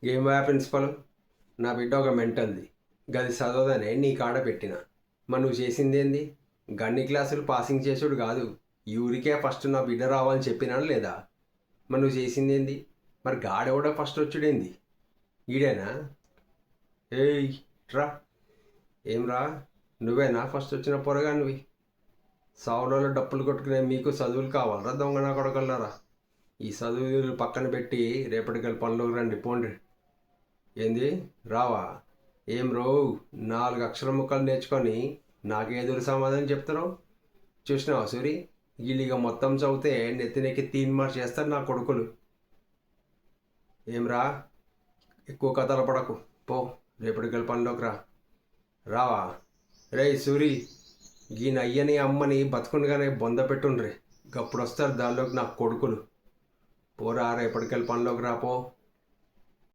ఏం వా ప్రిన్సిపల్, నా బిడ్డ ఒక మెంటల్ది, గది చదవదనే నీ కాడ పెట్టిన. మరి నువ్వు చేసింది ఏంది? గన్ని క్లాసులు పాసింగ్ చేసుడు కాదు, ఊరికే ఫస్ట్ నా బిడ్డ రావాలని చెప్పినాను లేదా? మరి నువ్వు చేసింది ఏంది? మరి గాడెవడో ఫస్ట్ వచ్చుడేంది? ఈడేనా? ఏయ్ రా, ఏం రా, నువ్వేనా ఫస్ట్ వచ్చిన పొరగానివి? సావులలో డప్పులు కొట్టుకునే మీకు చదువులు కావాలరా దొంగ నా కొడకల్లారా? ఈ చదువులు పక్కన పెట్టి రేపటికెళ్ళి పనిలోకి రండి, పోండి. ఏంది రావా? ఏం రో, 4 అక్షర ముక్కలు నేర్చుకొని నాకేదురు సమాధానం చెప్తారో చూసినావా సూరి? వీళ్ళిగా మొత్తం చదివితే నెత్తినెక్కి 3 మార్క్స్ చేస్తారు నా కొడుకులు. ఏం రా, ఎక్కువ కథలు పడకు, పో రేపటికెళ్ళి పనిలోకి రా. రావా? రేయ్ సూరి, ఈయన అయ్యని అమ్మని బతుకుండగానే బొంద పెట్టుండ్రి, గప్పుడు వస్తారు దానిలోకి నా కొడుకులు. పోరా రేపటికెళ్ళి పనిలోకి రా, పో.